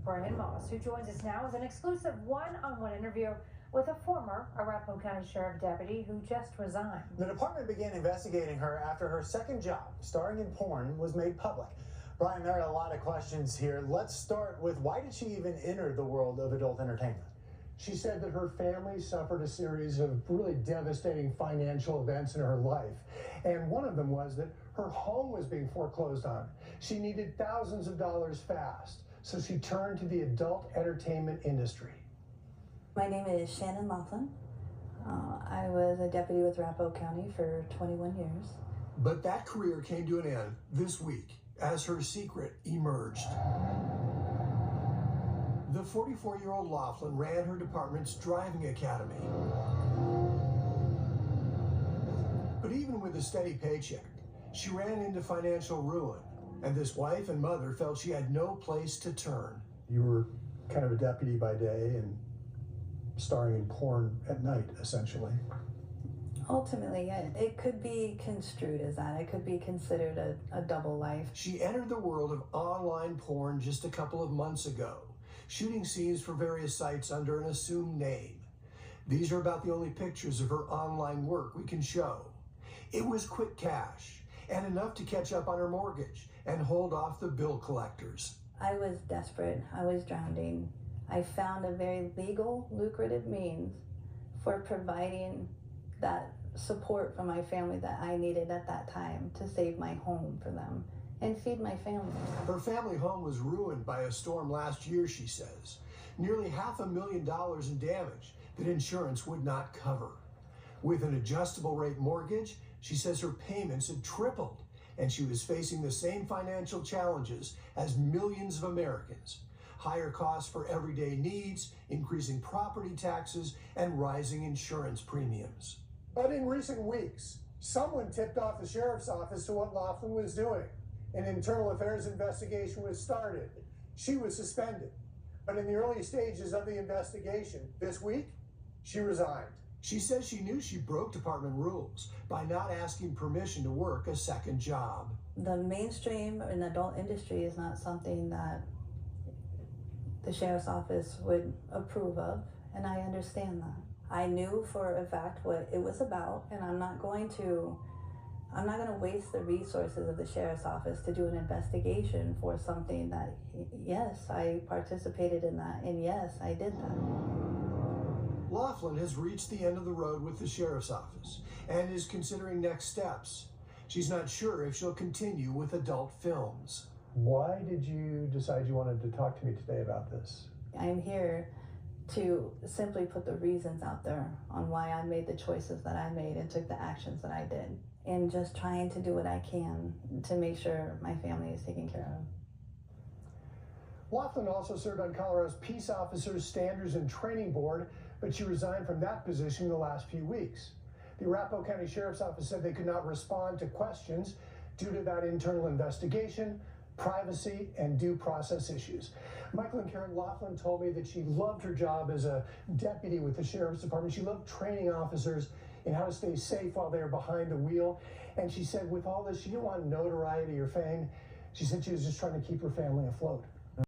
Brian Moss, who joins us now with an exclusive one-on-one interview with a former Arapahoe County Sheriff deputy who just resigned. The department began investigating her after her second job, starring in porn, was made public. Brian, there are a lot of questions here. Let's start with, why did she even enter the world of adult entertainment? She said that her family suffered a series of really devastating financial events in her life. And one of them was that her home was being foreclosed on. She needed thousands of dollars fast, so she turned to the adult entertainment industry. My name is Shannon Laughlin. I was a deputy with Arapahoe County for 21 years. But that career came to an end this week as her secret emerged. The 44-year-old Laughlin ran her department's driving academy. But even with a steady paycheck, she ran into financial ruin, and this wife and mother felt she had no place to turn. You were kind of a deputy by day and starring in porn at night, essentially. Ultimately, it could be construed as that. It could be considered a double life. She entered the world of online porn just a couple of months ago, shooting scenes for various sites under an assumed name. These are about the only pictures of her online work we can show. It was quick cash and enough to catch up on her mortgage and hold off the bill collectors. I was desperate. I was drowning. I found a very legal, lucrative means for providing that support for my family that I needed at that time to save my home for them and feed my family. Her family home was ruined by a storm last year, she says. Nearly $500,000 in damage that insurance would not cover. With an adjustable rate mortgage, she says her payments had tripled, and she was facing the same financial challenges as millions of Americans. Higher costs for everyday needs, increasing property taxes, and rising insurance premiums. But in recent weeks, someone tipped off the sheriff's office to what Laughlin was doing. An internal affairs investigation was started. She was suspended. But in the early stages of the investigation this week, she resigned. She says she knew she broke department rules by not asking permission to work a second job. The mainstream and adult industry is not something that the sheriff's office would approve of, and I understand that. I knew for a fact what it was about, and I'm not going to waste the resources of the sheriff's office to do an investigation for something that, yes, I participated in that, and yes, I did that. Laughlin has reached the end of the road with the sheriff's office and is considering next steps. She's not sure if she'll continue with adult films. Why did you decide you wanted to talk to me today about this? I'm here to simply put the reasons out there on why I made the choices that I made and took the actions that I did, and just trying to do what I can to make sure my family is taken care of. Laughlin also served on Colorado's Peace Officers Standards and Training Board, but she resigned from that position in the last few weeks. The Arapahoe County Sheriff's Office said they could not respond to questions due to that internal investigation, privacy, and due process issues. Michael and Karen Laughlin told me that she loved her job as a deputy with the Sheriff's Department. She loved training officers in how to stay safe while they were behind the wheel. And she said with all this, she didn't want notoriety or fame. She said she was just trying to keep her family afloat.